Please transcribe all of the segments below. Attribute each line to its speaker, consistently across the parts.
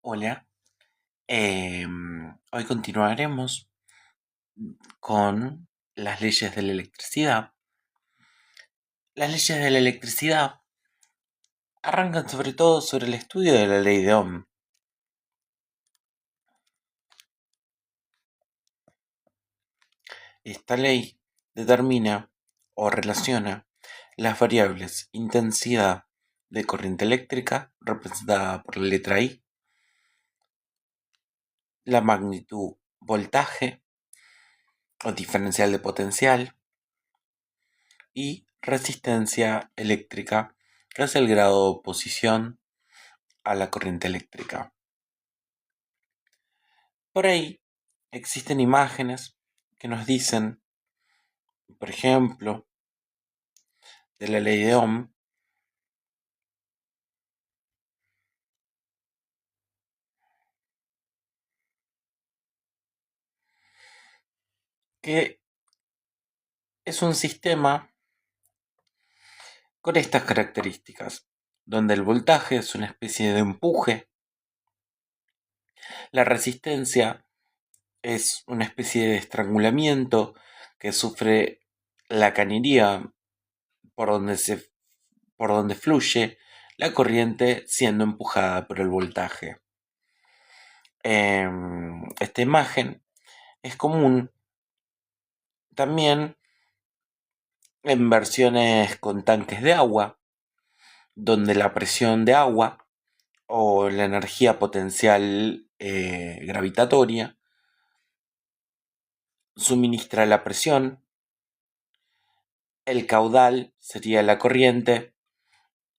Speaker 1: Hola, hoy continuaremos con las leyes de la electricidad. Las leyes de la electricidad arrancan sobre todo sobre el estudio de la ley de Ohm. Esta ley determina o relaciona las variables intensidad de corriente eléctrica, representada por la letra I, la magnitud voltaje o diferencial de potencial, y resistencia eléctrica, que es el grado de oposición a la corriente eléctrica. Por ahí existen imágenes que nos dicen, por ejemplo, de la ley de Ohm, que es un sistema con estas características, donde el voltaje es una especie de empuje, la resistencia es una especie de estrangulamiento que sufre la cañería por donde fluye la corriente siendo empujada por el voltaje. Esta imagen es común también en versiones con tanques de agua, donde la presión de agua o la energía potencial gravitatoria suministra la presión, el caudal sería la corriente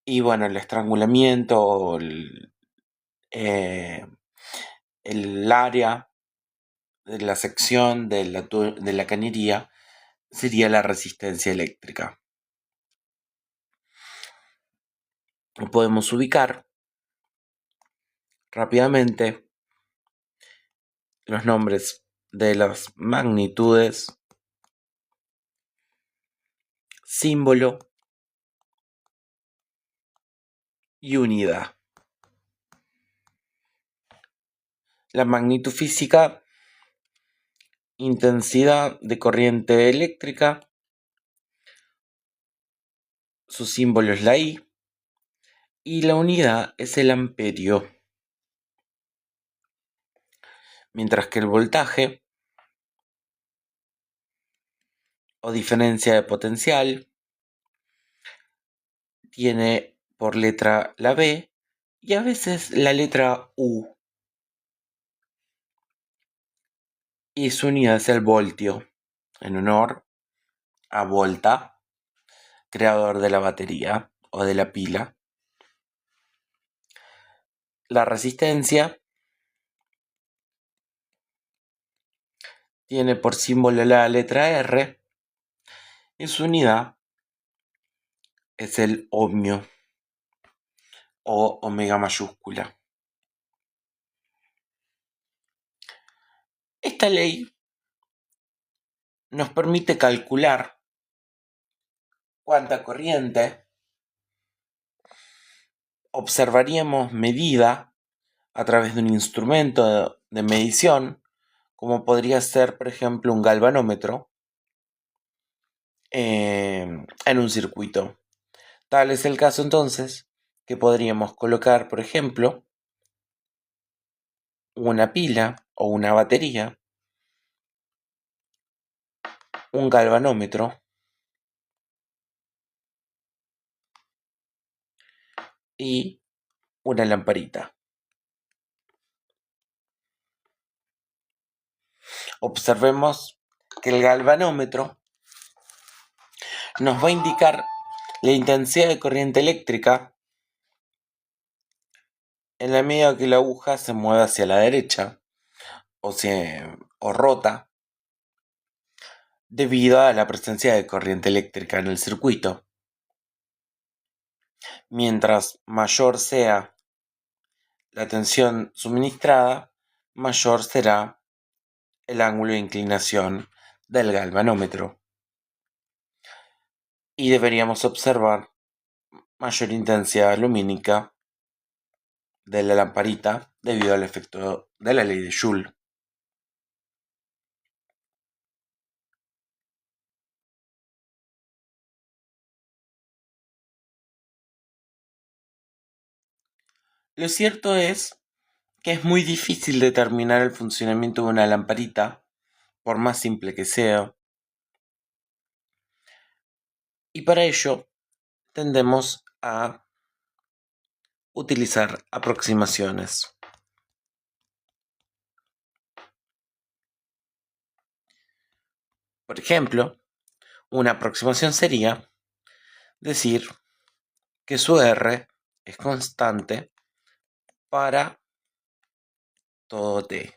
Speaker 1: y bueno, el estrangulamiento o el área de la sección de la cañería sería la resistencia eléctrica. Podemos ubicar rápidamente los nombres de las magnitudes, símbolo y unidad. La magnitud física, intensidad de corriente eléctrica, su símbolo es la I, y la unidad es el amperio. Mientras que el voltaje o diferencia de potencial tiene por letra la B y a veces la letra U, y su unidad es el voltio, en honor a Volta, creador de la batería o de la pila. La resistencia tiene por símbolo la letra R y su unidad es el ohmio o omega mayúscula. Esta ley nos permite calcular cuánta corriente observaríamos medida a través de un instrumento de medición, como podría ser, por ejemplo, un galvanómetro, en un circuito. Tal es el caso entonces que podríamos colocar, por ejemplo, una pila o una batería, un galvanómetro y una lamparita. Observemos que el galvanómetro nos va a indicar la intensidad de corriente eléctrica en la medida que la aguja se mueve hacia la derecha o rota debido a la presencia de corriente eléctrica en el circuito. Mientras mayor sea la tensión suministrada, mayor será el ángulo de inclinación del galvanómetro. Y deberíamos observar mayor intensidad lumínica de la lamparita debido al efecto de la ley de Joule. Lo cierto es que es muy difícil determinar el funcionamiento de una lamparita, por más simple que sea, y para ello tendemos a utilizar aproximaciones. Por ejemplo, una aproximación sería decir que su R es constante para todo t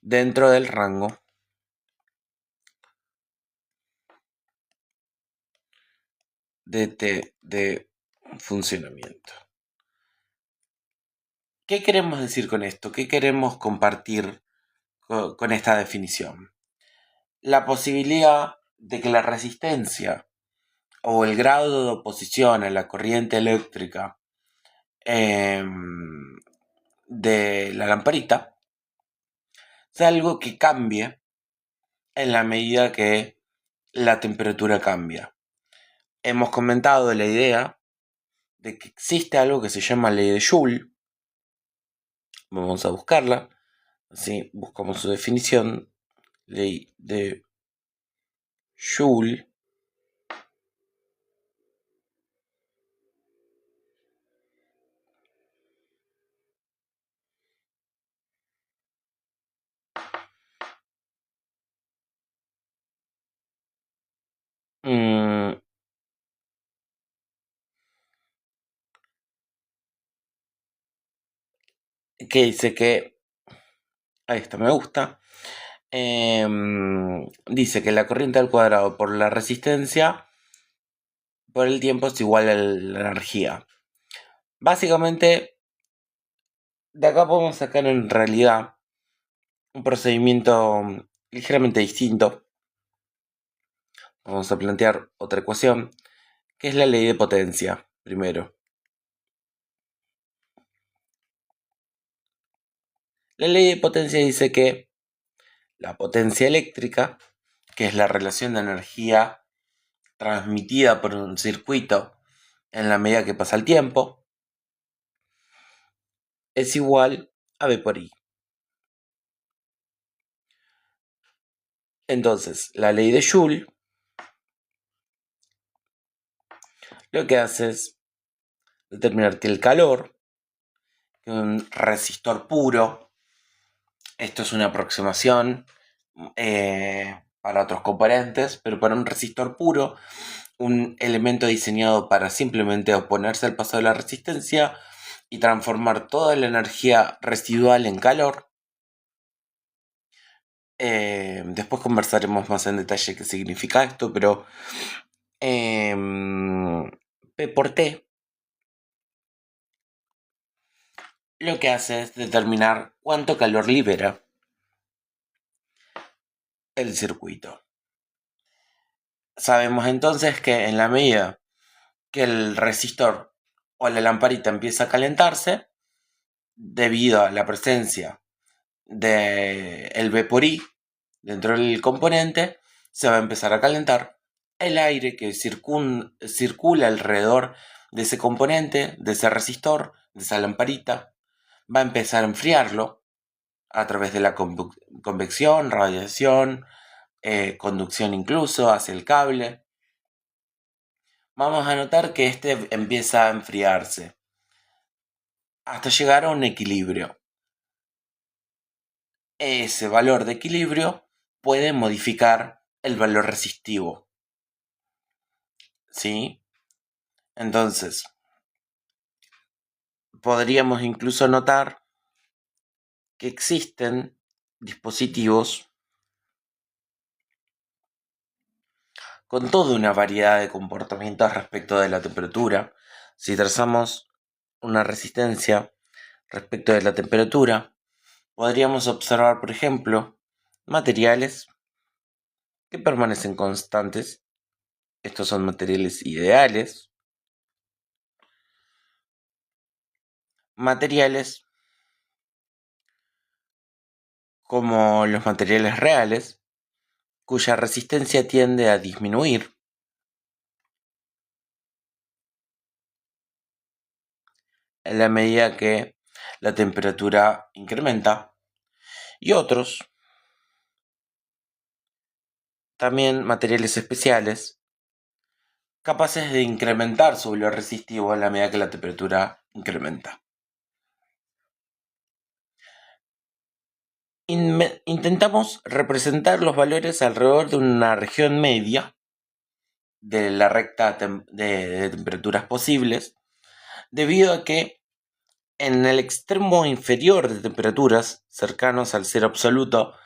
Speaker 1: dentro del rango de t de funcionamiento. ¿Qué queremos decir con esto? ¿Qué queremos compartir con esta definición? La posibilidad de que la resistencia o el grado de oposición a la corriente eléctrica de la lamparita sea algo que cambie en la medida que la temperatura cambia. Hemos comentado la idea de que existe algo que se llama ley de Joule. Vamos a buscarla. Así buscamos su definición. Ley de Joule. Que dice que... Ahí está, me gusta. Dice que la corriente al cuadrado por la resistencia por el tiempo es igual a la energía. Básicamente, de acá podemos sacar en realidad un procedimiento ligeramente distinto. Vamos a plantear otra ecuación, que es la ley de potencia, primero. La ley de potencia dice que la potencia eléctrica, que es la relación de energía transmitida por un circuito en la medida que pasa el tiempo, es igual a V por I. Entonces, la ley de Joule lo que hace es determinar que el calor, que un resistor puro, esto es una aproximación para otros componentes, pero para un resistor puro, un elemento diseñado para simplemente oponerse al paso de la resistencia y transformar toda la energía residual en calor. Después conversaremos más en detalle qué significa esto, pero P por T lo que hace es determinar cuánto calor libera el circuito. Sabemos entonces que en la medida que el resistor o la lamparita empieza a calentarse, debido a la presencia del V por I dentro del componente, se va a empezar a calentar. El aire que circula alrededor de ese componente, de ese resistor, de esa lamparita, va a empezar a enfriarlo a través de la convección, radiación, conducción incluso hacia el cable. Vamos a notar que este empieza a enfriarse hasta llegar a un equilibrio. Ese valor de equilibrio puede modificar el valor resistivo. ¿Sí? Entonces, podríamos incluso notar que existen dispositivos con toda una variedad de comportamientos respecto de la temperatura. Si trazamos una resistencia respecto de la temperatura, podríamos observar, por ejemplo, materiales que permanecen constantes. Estos son materiales ideales. materiales como los materiales reales, cuya resistencia tiende a disminuir en la medida que la temperatura incrementa, y otros, también materiales especiales, capaces de incrementar su valor resistivo a la medida que la temperatura incrementa. Intentamos representar los valores alrededor de una región media de la recta de temperaturas posibles, debido a que en el extremo inferior de temperaturas, cercanos al cero absoluto,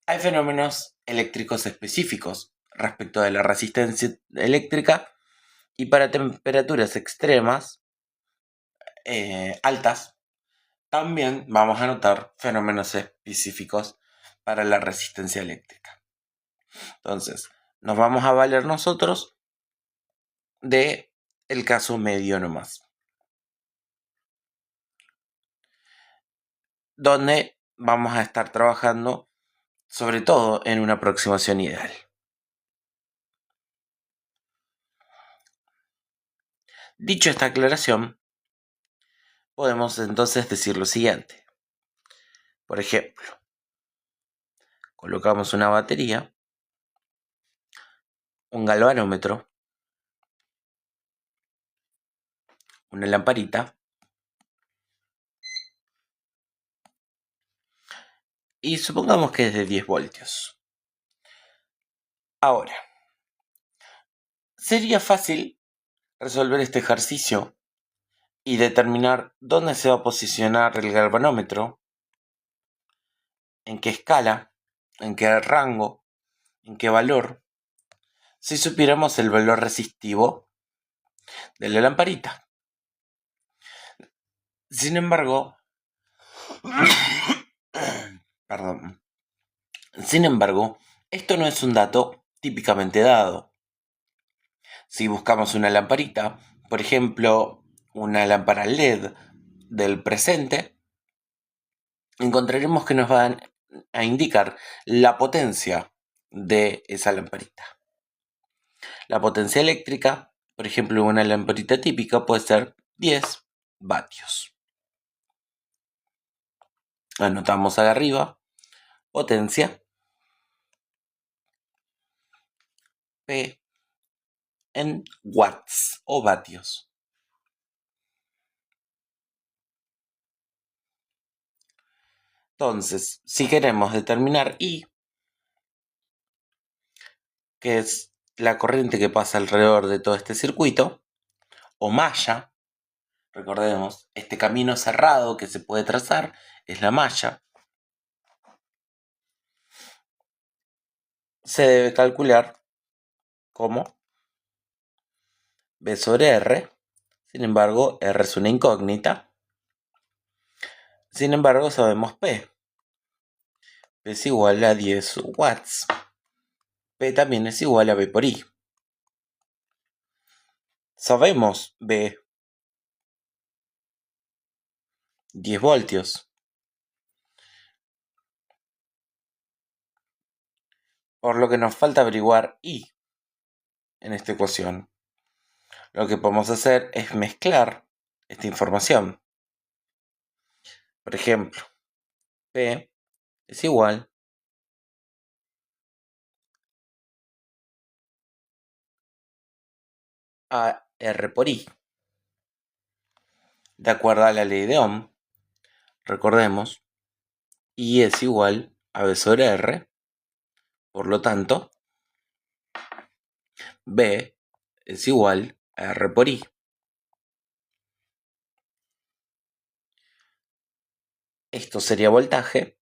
Speaker 1: hay fenómenos eléctricos específicos respecto de la resistencia eléctrica, y para temperaturas extremas altas también vamos a notar fenómenos específicos para la resistencia eléctrica. Entonces, nos vamos a valer nosotros de el caso medio nomás, donde vamos a estar trabajando sobre todo en una aproximación ideal. Dicho esta aclaración, podemos entonces decir lo siguiente. Por ejemplo, colocamos una batería, un galvanómetro, una lamparita y supongamos que es de 10 voltios. Ahora, sería fácil resolver este ejercicio y determinar dónde se va a posicionar el galvanómetro, en qué escala, en qué rango, en qué valor, si supiéramos el valor resistivo de la lamparita. Sin embargo, esto no es un dato típicamente dado. Si buscamos una lamparita, por ejemplo, una lámpara LED del presente, encontraremos que nos van a indicar la potencia de esa lamparita. La potencia eléctrica, por ejemplo, una lamparita típica puede ser 10 vatios. Anotamos acá arriba, potencia P en watts o vatios. Entonces, si queremos determinar I, que es la corriente que pasa alrededor de todo este circuito, o malla, recordemos, este camino cerrado que se puede trazar es la malla, se debe calcular como B sobre R. Sin embargo, R es una incógnita. Sin embargo, sabemos P. P es igual a 10 watts. P también es igual a B por I. Sabemos B, 10 voltios. Por lo que nos falta averiguar I en esta ecuación. Lo que podemos hacer es mezclar esta información. Por ejemplo, P es igual a R por I. De acuerdo a la ley de Ohm, recordemos, I es igual a B sobre R. Por lo tanto, B es igual a R por I. Esto sería voltaje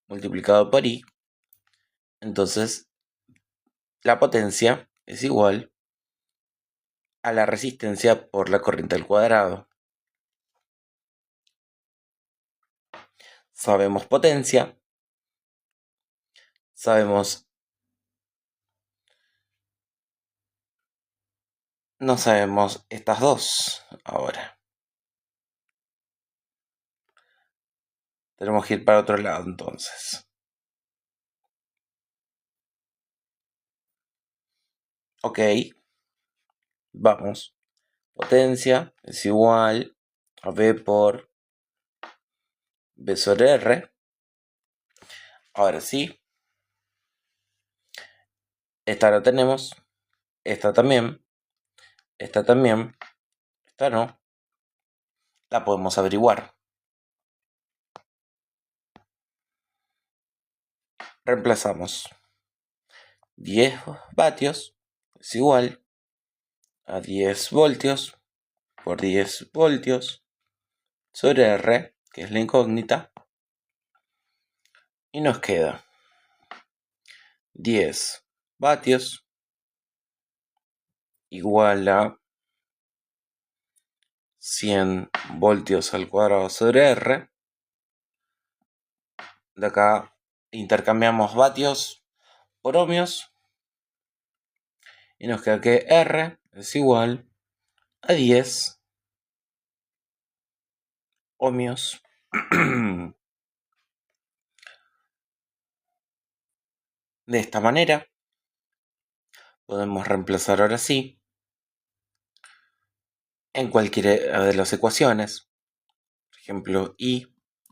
Speaker 1: multiplicado por I. Entonces, la potencia es igual a la resistencia por la corriente al cuadrado. Sabemos potencia, sabemos No sabemos estas dos ahora. Tenemos que ir para otro lado entonces. Ok. Vamos. Potencia es igual a V por V sobre R. Ahora sí. Esta la tenemos. Esta también. Esta también. Esta no. La podemos averiguar. Reemplazamos. 10 vatios es igual a 10 voltios por 10 voltios sobre R, que es la incógnita. Y nos queda 10 vatios igual a 100 voltios al cuadrado sobre R. De acá intercambiamos vatios por ohmios. Y nos queda que R es igual a 10 ohmios. De esta manera podemos reemplazar ahora sí en cualquiera de las ecuaciones. Por ejemplo, I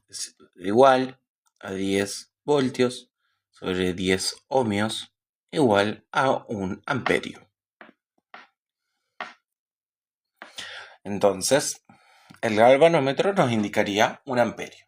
Speaker 1: es igual a 10 voltios sobre 10 ohmios igual a 1 amperio. Entonces, el galvanómetro nos indicaría 1 amperio.